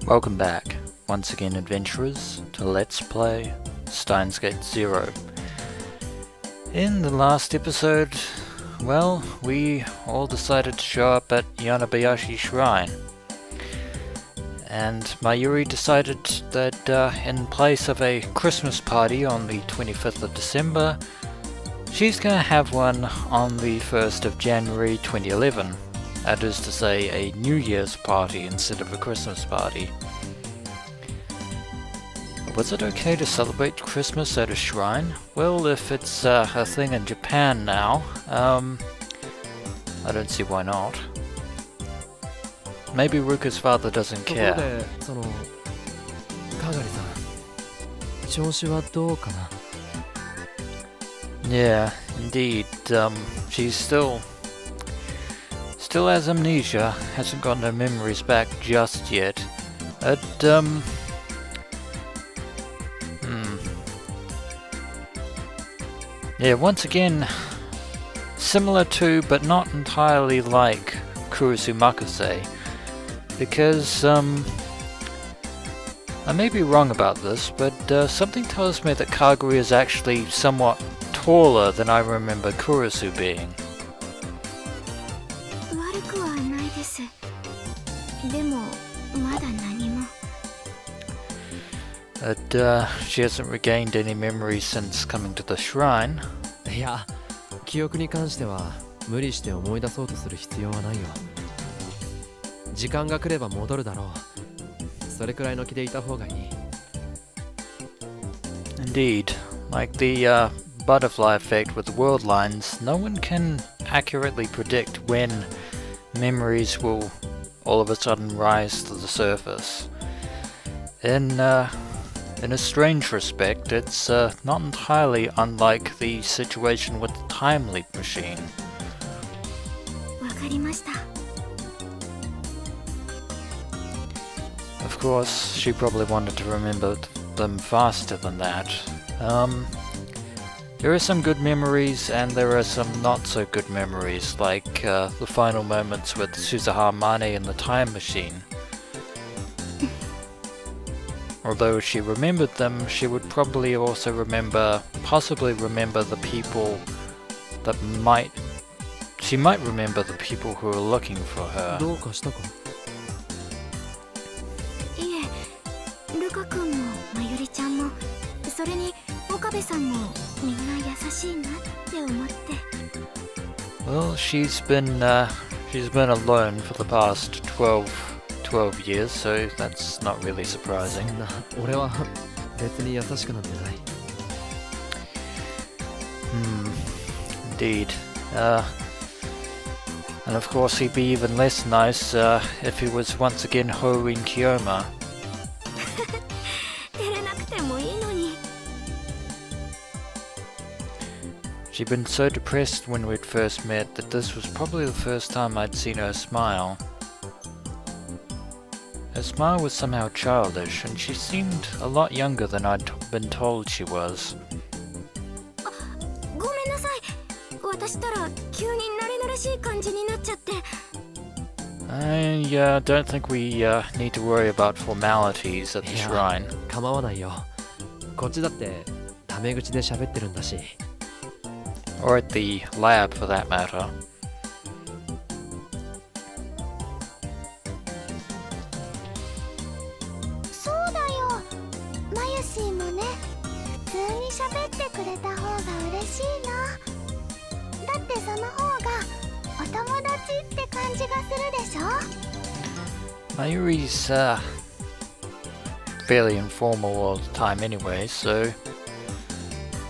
Welcome back, once again adventurers, to Let's Play Steins Gate 0. In the last episode, well, we all decided to show up at Yanabayashi Shrine. And Mayuri decided that in place of a Christmas party on the 25th of December, she's going to have one on the 1st of January 2011. That is to say, a New Year's party instead of a Christmas party. Was it okay to celebrate Christmas at a shrine? Well, if it's a thing in Japan now, I don't see why not. Maybe Ruka's father doesn't care. Yeah, indeed. She's still has amnesia, hasn't got no memories back just yet. Yeah, once again, similar to, but not entirely like, Kurisu Makase, because, I may be wrong about this, but something tells me that Kagari is actually somewhat taller than I remember Kurisu being. But she hasn't regained any memories since coming to the shrine. いや、記憶に関しては無理して思い出そうとする必要はないよ。時間が来れば戻るだろう。それくらいの気でいた方がいい。Indeed, like the butterfly effect with the world lines, no one can accurately predict when memories will all of a sudden rise to the surface. In a strange respect, it's not entirely unlike the situation with the time leap machine. Of course, she probably wanted to remember them faster than that. There are some good memories and there are some not so good memories, like the final moments with Suzuha Mane in the time machine. Although she remembered them, she would probably also possibly remember the people that she might remember the people who are looking for her. どうかしたか? いえ、ルカ君もマユリちゃんも、それに岡部さんもみんな優しいなって思って。Well, she's been alone for the past 12 years, so that's not really surprising. 俺は別に優しくなんてない。Indeed. And of course he'd be even less nice if he was once again Ho in Kiyoma. 照れなくてもいいのに。She'd been so depressed when we'd first met that this was probably the first time I'd seen her smile. Her smile was somehow childish, and she seemed a lot younger than I'd been told she was. ごめんなさい。私ったら急に慣れ慣れしい感じになっちゃって。I don't think we need to worry about formalities at the shrine. 構わないよ。こっちだってタメ口で喋ってるんだし。Or at the lab, for that matter. 喋ってくれた方が嬉しいな。だってその方がお友達って感じがするでしょ。Mayuri's fairly informal all the time anyway, so.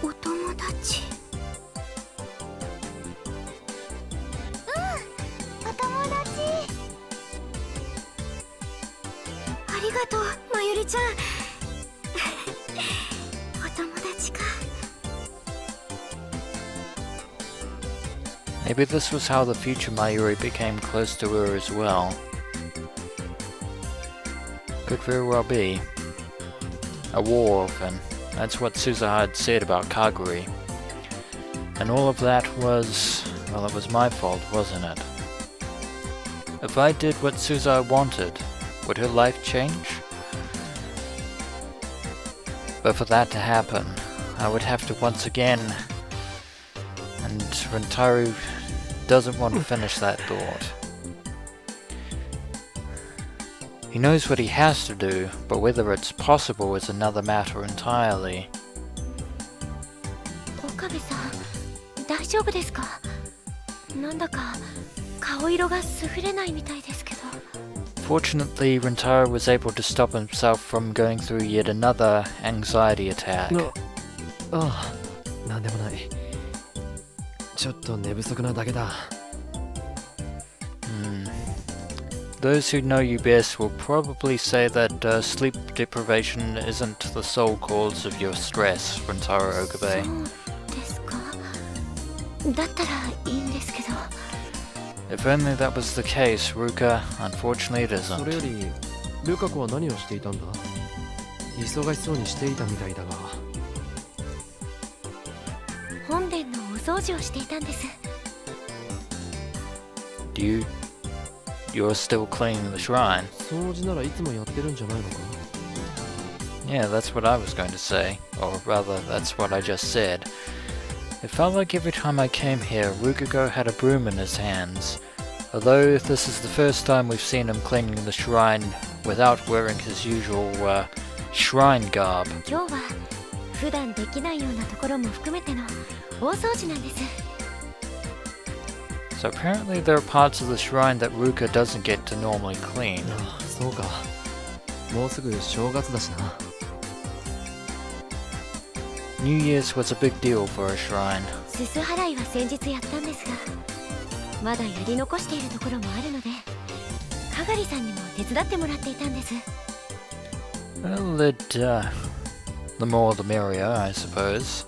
お友達。お友達。ありがとう、まゆりちゃん。Maybe this was how the future Mayuri became close to her as well. Could very well be. A war orphan. That's what Suzuha had said about Kagari. And all of that was, well, it was my fault, wasn't it? If I did what Suzuha wanted, would her life change? But for that to happen, I would have to once again... And Rintaro doesn't want to finish that thought. He knows what he has to do, but whether it's possible is another matter entirely. 岡部さん、大丈夫ですか？なんだか顔色が優れないみたいですけど。Fortunately, Rintaro was able to stop himself from going through yet another anxiety attack. ああ、なんでもない。ちょっと寝不足なだけだ。Those who know you best will probably say that sleep deprivation isn't the sole cause of your stress, Rintaro Okabe. そうですか。だったらいいんですけど。If only that was the case, Ruka. Unfortunately, it それよ isn't. り、ルカ子は何をしていたんだ？忙しそうにしていたみたいだが。本殿のお掃除をしていたんです。You're still cleaning the shrine? 掃除ならいつもやってるんじゃないのか？ Yeah, that's what I was going to say. Or rather, that's what I just said. It felt like every time I came here, Rukago had a broom in his hands. Although this is the first time we've seen him cleaning the shrine without wearing his usual shrine garb. 今日は普段できないようなところも含めての大掃除なんです。 So apparently there are parts of the shrine that Ruka doesn't get to normally clean. ああ、そうか。もうすぐ正月だしな。New Year's was a big deal for a shrine. すす払いは先日やったんですが、まだやり残しているところもあるので、かがりさんにも手伝ってもらっていたんです。Well, the more the merrier, I suppose.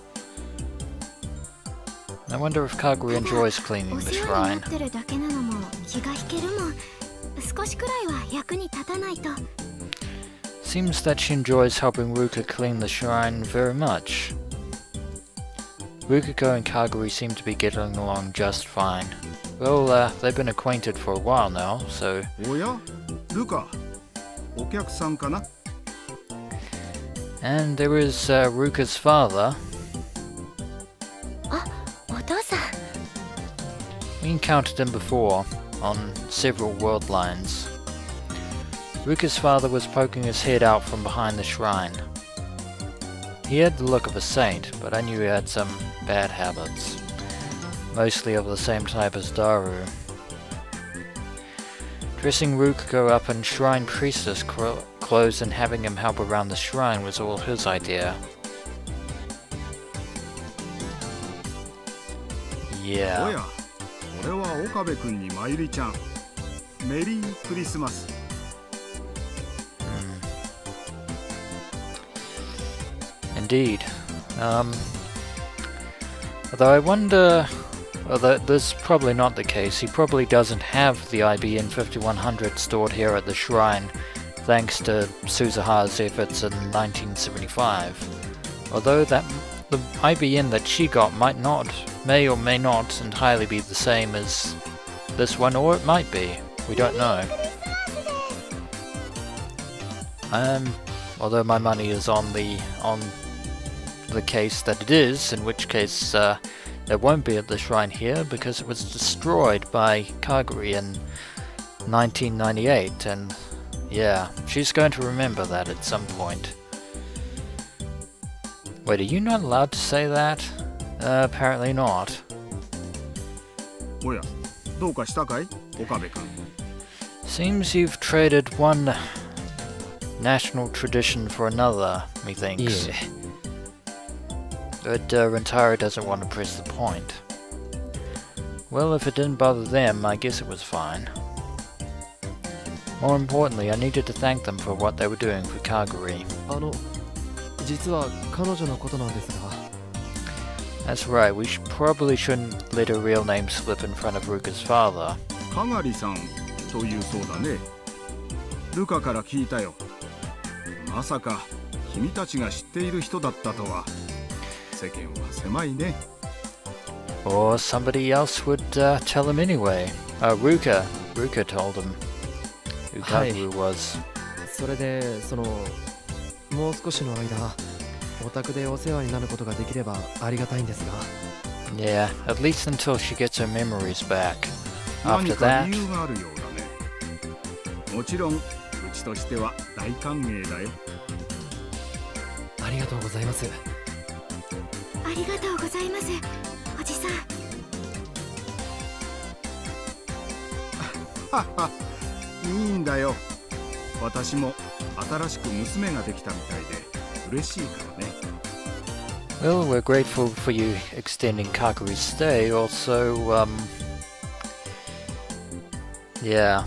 I wonder if Kagari enjoys cleaning お the 世話に shrine. なってるだけなのも気が引けるもん。少しくらいは役に立たないと。 Seems that she enjoys helping Ruka clean the shrine very much. Rukago and Kagari seem to be getting along just fine. Well, they've been acquainted for a while now, so... おや、ルカ、お客さんかな？ And there is Ruka's father. あ、お父さん。 We encountered him before, on several world lines. Ruka's father was poking his head out from behind the shrine. He had the look of a saint, but I knew he had some bad habits. Mostly of the same type as Daru. Dressing Rukago up in shrine priestess clothes and having him help around the shrine was all his idea. Yeah. おや、俺は岡部君にまゆりちゃん。メリークリスマス。Indeed. Although I wonder... Although this is probably not the case, he probably doesn't have the IBN 5100 stored here at the shrine, thanks to Suzuha's efforts in 1975. Although the IBN that she got may or may not entirely be the same as this one, or it might be. We don't know. Although my money is on the case that it is, in which case it won't be at the shrine here because it was destroyed by Kagari in 1998, and yeah, she's going to remember that at some point. Wait, are you not allowed to say that? Apparently not. おや、どうかしたかい、岡部君。 Seems you've traded one national tradition for another, methinks. いえ。 But Rintaro doesn't want to press the point. Well, if it didn't bother them, I guess it was fine. More importantly, I needed to thank them for what they were doing for Kagari. 実は彼女のことなんですが。 That's right, we probably shouldn't let her real name slip in front of Ruka's father. かがりさんというそうだね。ルカから聞いたよ。まさか君たちが知っている人だったとは。世間は狭いね。 Or somebody else would tell him anyway. Ruka told him who Kagari was. それでもう少しの間お宅でお世話になることができればありがたいんですが。 Yeah, at least until she gets her memories back. 何 After か that, 理由があるようだね。もちろんうちとしては大歓迎だよ。ありがとうございます。ありがとうございますおじさん。はは、いいんだよ。私も新しく娘ができたみたいで嬉しいからね。well, we're grateful for you extending Kagari's stay. Also, yeah,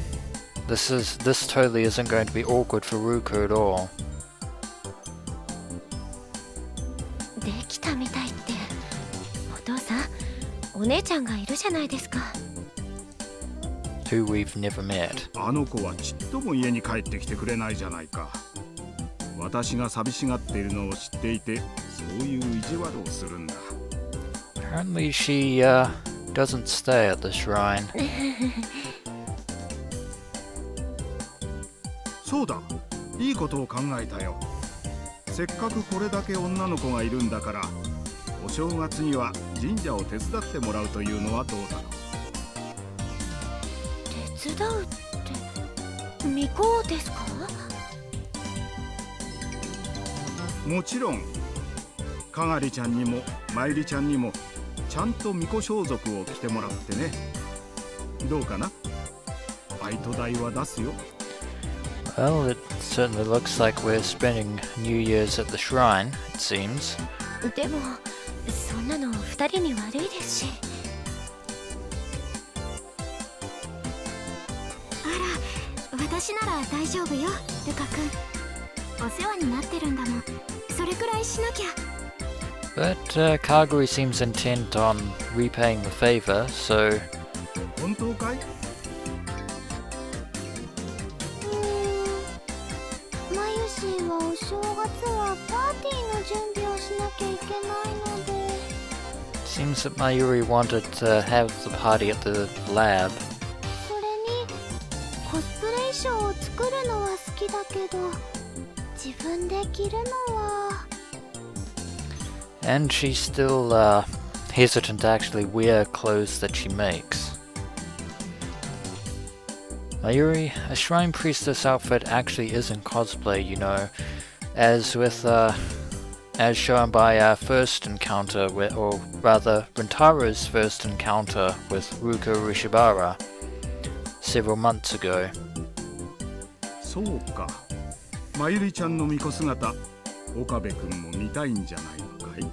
this totally isn't going to be awkward for Ruka at all. できたみたいって、お父さん、お姉ちゃんがいるじゃないですか。Who we've never met. あの子はちっとも家に帰ってきてくれないじゃないか。私が寂しがっているのを知っていて、そういう意地悪をするんだ。Apparently, she doesn't stay at the shrine. そうだ、いいことを考えたよ。せっかくこれだけ女の子がいるんだから、お正月には神社を手伝ってもらうというのはどうだろう。手伝うって巫女ですか？もちろん、かがりちゃんにもまゆりちゃんにもちゃんと巫女装束を着てもらってね。どうかな？バイト代は出すよ。Well, it certainly looks like we're spending New Year's at the shrine, it seems. でもそんなの二人に悪いですし。あら、私なら大丈夫よ、ルカ君。お世話になってるんだもん。それくらいしなきゃ。But Kagari seems intent on repaying the favor, so 本当かい？マユシーはお正月はパーティーの準備をしなきゃいけないので。 seems that Mayuri wanted to have the party at the lab. それにコスプレ衣装を作るのは好きだけど、自分で着るのは。 And she's still hesitant to actually wear clothes that she makes. Mayuri, a shrine priestess outfit actually isn't cosplay, you know, as shown by our first encounter with, or rather Rintaro's first encounter with Ruka Rishibara several months ago. そうか。まゆりちゃんの巫女姿、岡部君も見たいんじゃないのかい？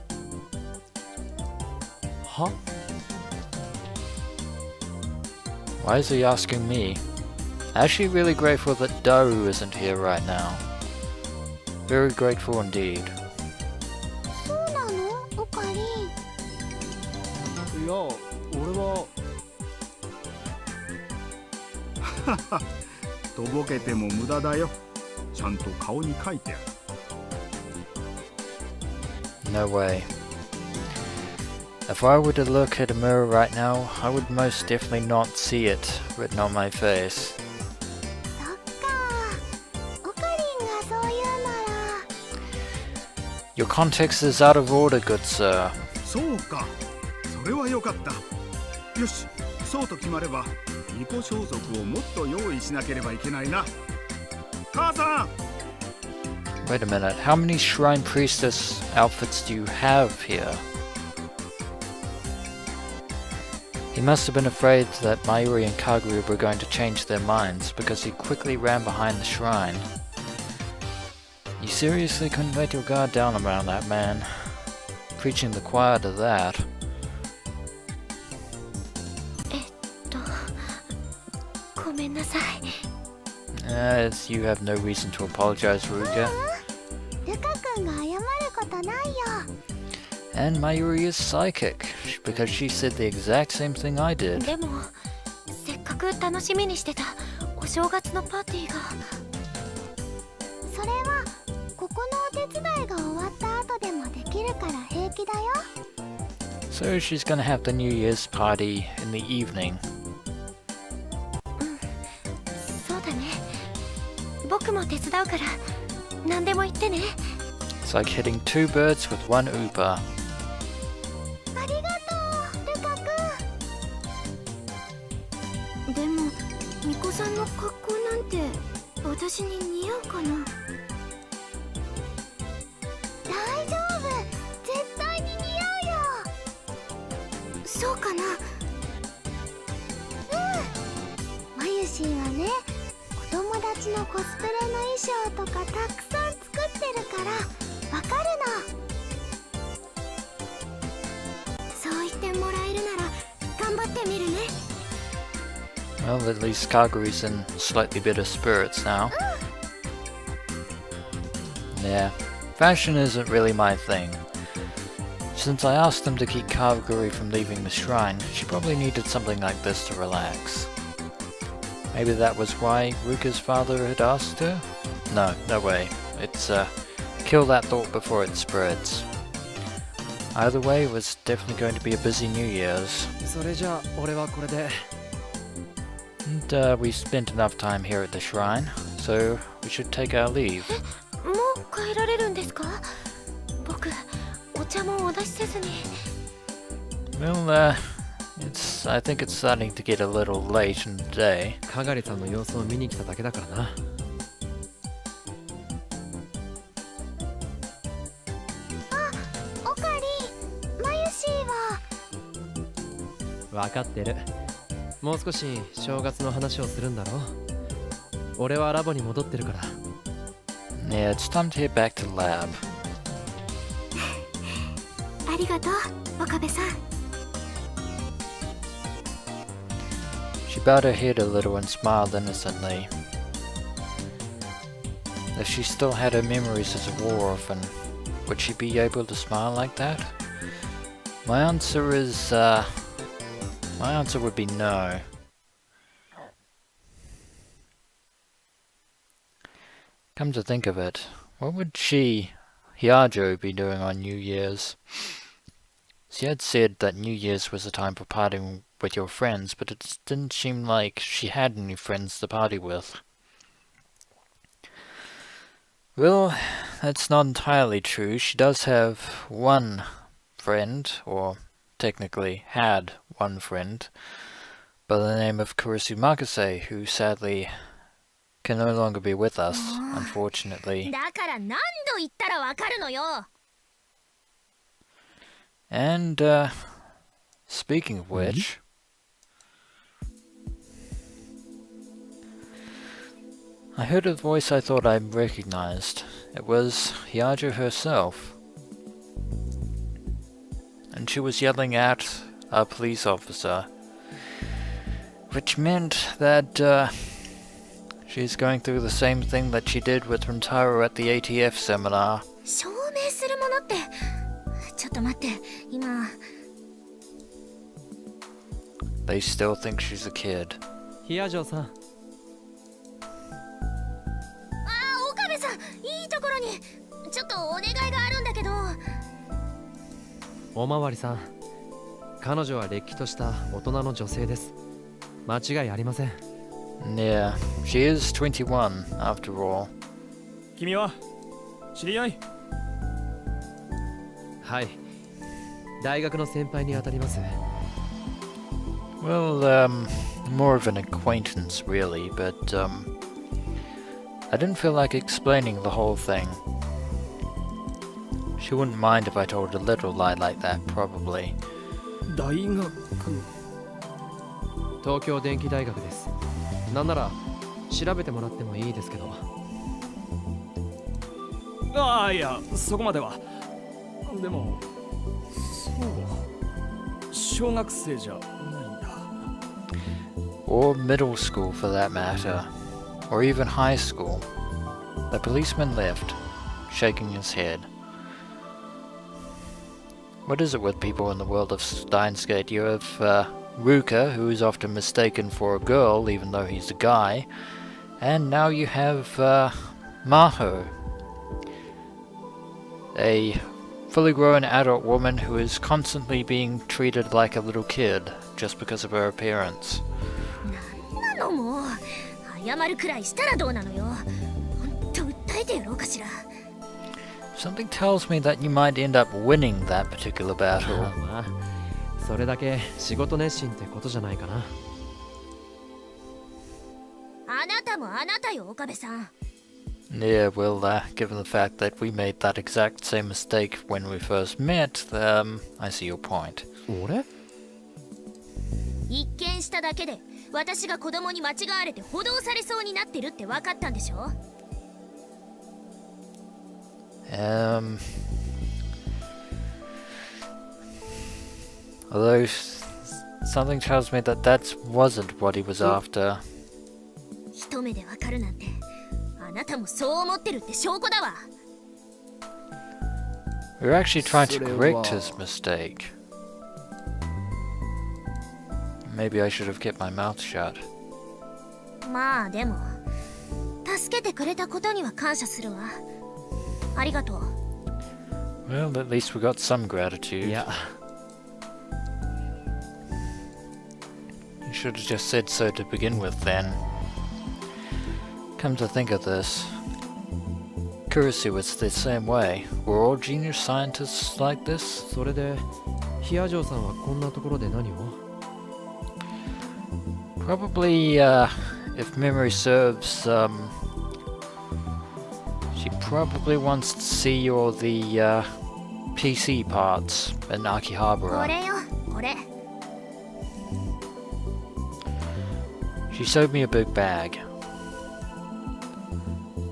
は？ Why is he asking me? Actually really grateful that Daru isn't here right now. Very grateful indeed. そうなの？おかり。いや、俺は。とぼけても無駄だよ。ちゃんと顔に書いてある。No way. If I were to look at a mirror right now, I would most definitely not see it written on my face. そっか。おかりんがそう言うなら。Your context is out of order, good sir. そうか。それはよかった。よし、そうと決まれば巫女装束をもっと用意しなければいけないな。母さん。 Wait a minute, how many shrine priestess outfits do you have here? He must have been afraid that Mayuri and Kagari were going to change their minds because he quickly ran behind the shrine. You seriously couldn't let your guard down around that man. Preaching the choir to that. ごめんなさい。As you have no reason to apologize, Ruka. ルカ君が謝ることないよ。 And Mayuri is psychic, because she said the exact same thing I did. でもせっかく楽しみにしてたお正月のパーティーが。それはここのお手伝いが終わった後でもできるから平気だよ。 So she's gonna have the New Year's party in the evening. そうだね。僕も手伝うから何でも言ってね。It's like hitting two birds with one ooper. ありがとうルカ君。でも巫女さんの格好なんて私に似合うかな。大丈夫、絶対に似合うよ。そうかな。マユシーはね、お友達のコスプレの衣装とかたくさん作ってるからわかるの。そう言ってもらえるなら頑張ってみるね。 Well, at least Kagari's in slightly better spirits now. Yeah, fashion isn't really my thing. Since I asked them to keep Kagari from leaving the shrine, she probably needed something like this to relax. Maybe that was why Ruka's father had asked her? No way. It's, kill that thought before it spreads. Either way, it was definitely going to be a busy New Year's. それじゃあ俺はこれで。 And, we spent enough time here at the shrine, so we should take our leave. もう帰られるんですか？僕、お茶もお出しせずに。Well, I think it's starting to get a little late in the day. かがりさんの様子を見に来ただけだからな。あ、おかり、マユシーは。分かってる。もう少し正月の話をするんだろう。俺はラボに戻ってるから。Yeah, it's time to head back to the lab. ありがとう、岡部さん。 She bowed her head a little and smiled innocently. If she still had her memories as a war orphan, would she be able to smile like that? My answer would be no. Come to think of it, what would Hiajo, be doing on New Year's? She had said that New Year's was a time for partying with your friends, but it didn't seem like she had any friends to party with. Well, that's not entirely true. She does have one friend, or technically had one friend, by the name of Kurisu Makase, who sadly can no longer be with us, unfortunately. だから何度言ったらわかるのよ。 And, speaking of which, I heard a voice I thought I recognized. It was Hiajo herself. And she was yelling at a police officer, which meant that, she's going through the same thing that she did with Rintaro at the ATF seminar. 証明するものって、ちょっと待って、今。 They still think she's a kid. ヒアジョさん。あ、岡部さん、いいところに。ちょっとお願いがあるんだけど。おまわりさん。彼女はれっきとした大人の女性です。間違いありません。 Yeah, she is 21 after all. 君は知り合い？はい。大学の先輩にあたります。 Well, more of an acquaintance really, but, I didn't feel like explaining the whole thing. She wouldn't mind if I told a little lie like that, probably. 大学？東京電機大学です。なんなら調べてもらってもいいですけど。ああ、いや、そこまでは。でも、そう、小学生じゃないんだ。 Or middle school for that matter. Or even high school. The policeman left, shaking his head. What is it with people in the world of Steins? You have, Ruka, who is often mistaken for a girl even though he's a guy, and now you have Maho, a fully grown adult woman who is constantly being treated like a little kid just because of her appearance. なんなのもう。謝るくらいしたらどうなのよ。ほんと訴えてやろうかしら。Something tells me that you might end up winning that particular battle. まあそれだけ仕事熱心ってことじゃないかな。あなたもあなたよ、岡部さん。 Yeah, well, given the fact that we made that exact same mistake when we first met, I see your point. 俺？一見しただけで私が子供に間違われて補導されそうになってるって分かったんでしょ？ Although something tells me that that wasn't what he was after. 一目で分かるなんて、あなたもそう思ってるって証拠だわ。 We were actually trying to correct his mistake. Maybe I should have kept my mouth shut. まあでも、助けてくれたことには感謝するわ。ありがとう。 Well, at least we got some gratitude. いや、 You should have just said so to begin with then. Come to think of this, Kurisu was the same way. Were all genius scientists like this? それでヒア嬢さんはこんなところで何を？ Probably, if memory serves, she probably wants to see all the PC parts in こ Akihabara. れよ、これ。 She showed me a big bag.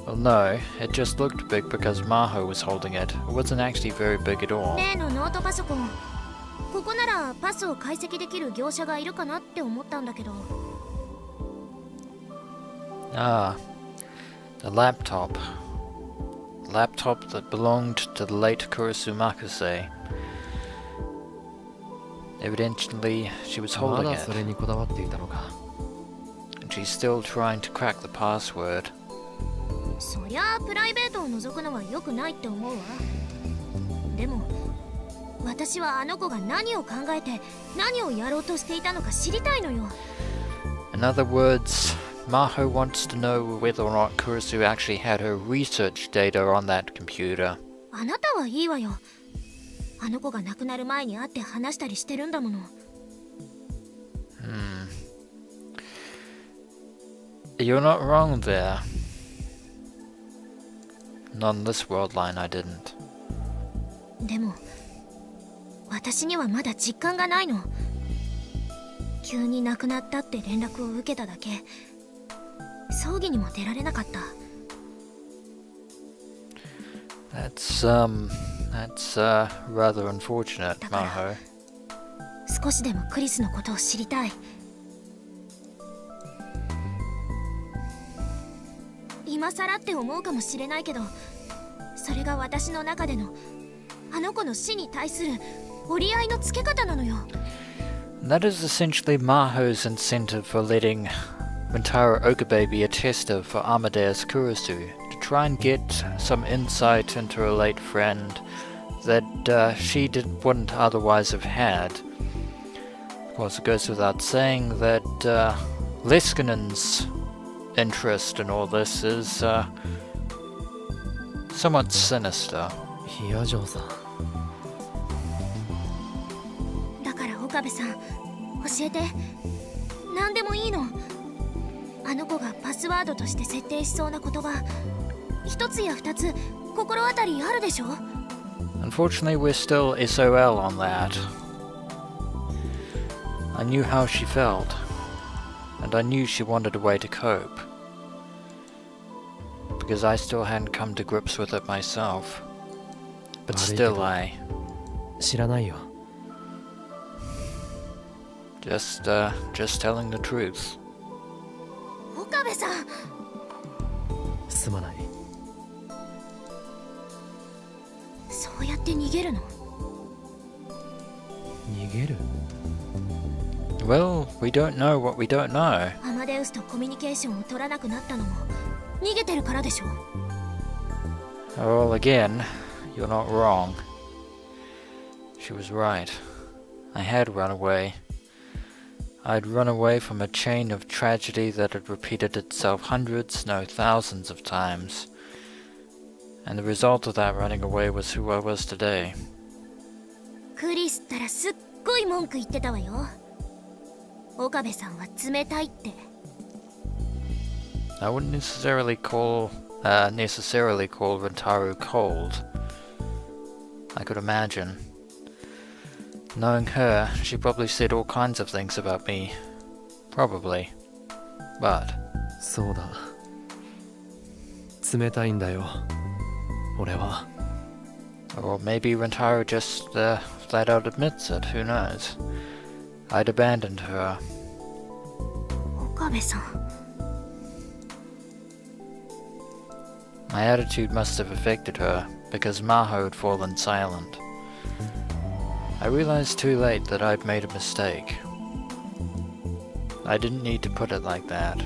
Well, no, it just looked big because Maho was holding it. It wasn't actually very big at all. 例のノートパソコン。ここならパスを解析できる業者がいるかなって思ったんだけど。 Ah, the laptop. Laptop that belonged to the late Kurisu Makase. Evidently, she was ま holding だ it, それにこだわっていたのか。 and she's still trying to crack the password. そりゃあプライベートを覗くのは良くないって思うわ。でも私はあの子が何を考えて何をやろうとしていたのか知りたいのよ。 In other words, Maho wants to know whether or not Kurisu actually had her research data on that computer. あなたはいいわよ。あの子が亡くなる前に会って話したりしてるんだもの。 You're not wrong there. Not in this world line, I didn't. でも私にはまだ実感がないの。急に亡くなったって連絡を受けただけ。葬儀にも出られなかった。 That's rather unfortunate, Maho. 少しでもクリスのことを知りたい。今更って思うかもしれないけど、それが私の中でのあの子の死に対する折り合いのつけ方なのよ。 That is essentially Maho's incentive for letting Rintaro Okabe be a tester for Amadeus Kurisu, to try and get some insight into her late friend that she wouldn't otherwise have had. Of course, it goes without saying that Leskinen's interest in all this is somewhat sinister. ヒア嬢さん。だから岡部さん、教えて。何でもいいの。あの子がパスワードとして設定しそうな言葉、一つや二つ心当たりあるでしょ？ Unfortunately, we're still SOL on that. I knew how she felt, and I knew she wanted a way to cope, because I still hadn't come to grips with it myself. But still, I 知らないよ。 just telling the truth. 岡部さん、すまない。そうやって逃げるの？逃げる？ Well, we don't know what we don't know. アマデウスとコミュニケーションを取らなくなったのも逃げてるからでしょ？ Well, again, you're not wrong. She was right. I had run away. I'd run away from a chain of tragedy that had repeated itself hundreds, no thousands of times. And the result of that running away was who I was today. クリスったらすっごい文句言ってたわよ。岡部さんは冷たいって。I wouldn't necessarily call Rintaro cold. I could imagine. Knowing her, she probably said all kinds of things about me. Probably. But そうだ。冷たいんだよ。俺は。or maybe Rintaro just flat out admits it, who knows? I'd abandoned her. 岡部さん。My attitude must have affected her, because Maho had fallen silent. I realized too late that I'd made a mistake. I didn't need to put it like that.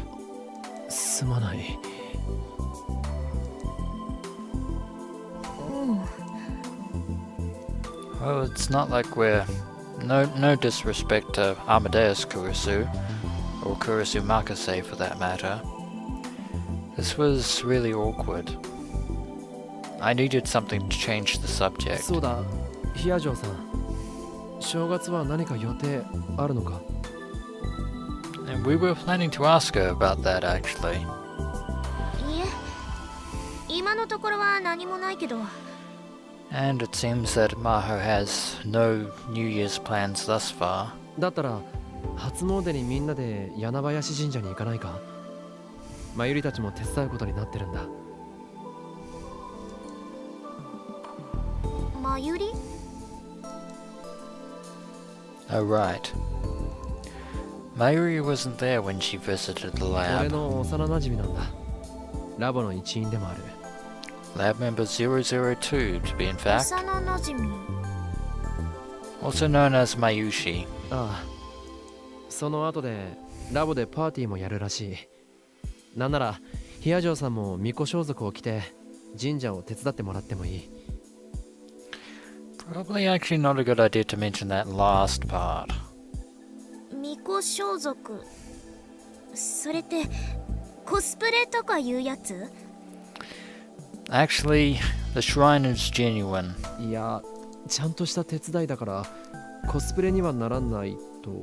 すまない。Well, it's not like we're... No disrespect to Amadeus Kurisu, or Kurisu Makase for that matter. This was really awkward. I needed something to change the subject. そうだ、ヒアジョーさん。正月は何か予定あるのか？ And we were planning to ask her about that, actually. いえ、今のところは何もないけど。And it seems that Maho has no New Year's plans thus far. だったら、初詣にみんなで柳林神社に行かないか？マユリたちも手伝うことになってるんだ。マユリ？ Oh, right. Mayuri wasn't there when she visited the 俺 lab. の幼馴染なんだ。ラボの一員でもある。Lab member 002, to be in fact. 幼なじみ。Also known as Mayushi. ああ。その後でラボでパーティーもやるらしい。なんならヒアジョーさんも巫女装束を着て神社を手伝ってもらってもいい。Probably actually not a good idea to mention that last part. 巫女装束。それってコスプレとかいうやつ？ Actually, the shrine is genuine. いや、ちゃんとした手伝いだからコスプレにはならないと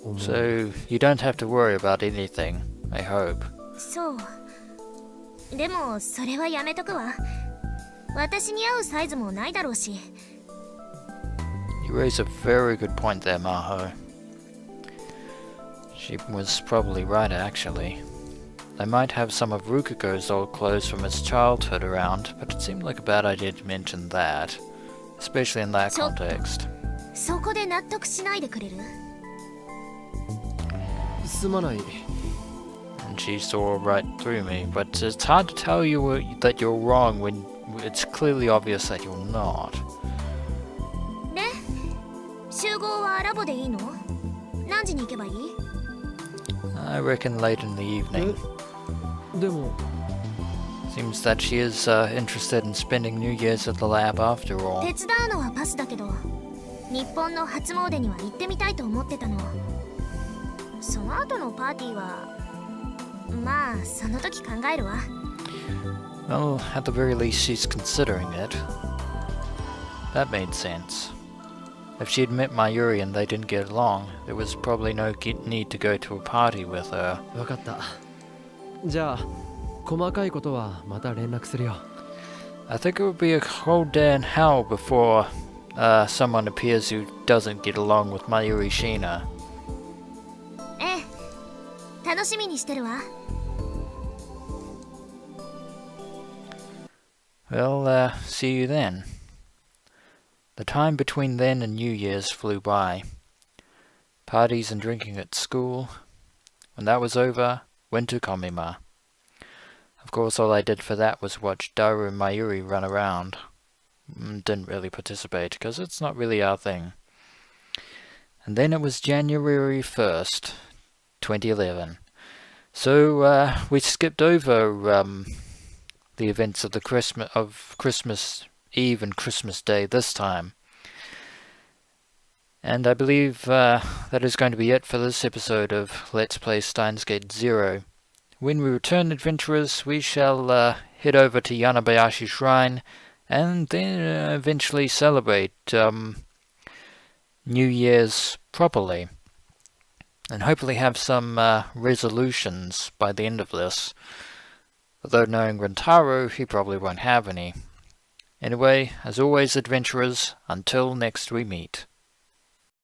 思う。So you don't have to worry about anything, I hope. そう。でもそれはやめとくわ。私に合うサイズもないだろうし。You raise a very good point there, Maho. She was probably right, actually. They might have some of Rukako's old clothes from his childhood around, but it seemed like a bad idea to mention that, especially in that context. そこで納得しないでくれる？すまない。 And she saw right through me, but it's hard to tell you that you're wrong when it's clearly obvious that you're not. で、集合はラボでいいの？何時に行けばいい？ I reckon late in the evening. でも Seems that she is interested in spending New Year's at the lab after all. 手伝うのはパスだけど、日本の初詣には行ってみたいと思ってたの。その後のパーティーは、まあその時考えるわ。Well, at the very least she's considering it. That made sense. If she had met Mayuri and they didn't get along, there was probably no need to go to a party with her. わかった。じゃあ細かいことはまた連絡するよ。I think it would be a cold day in hell before someone appears who doesn't get along with Mayuri Shina. ええ、楽しみにしてるわ。Well, see you then. The time between then and New Year's flew by. Parties and drinking at school. When that was over, went to Komima. Of course, all I did for that was watch Daru and Mayuri run around. Didn't really participate, because it's not really our thing. And then it was January 1st, 2011. So, we skipped over the events of Christmas Eve and Christmas Day this time. And I believe that is going to be it for this episode of Let's Play Steins Gate 0. when we return, adventurers, we shall head over to Yanabayashi Shrine and then eventually celebrate New Year's properly. And hopefully have some resolutions by the end of this. Although knowing Rintaro, he probably won't have any. Anyway, as always, adventurers, until next we meet.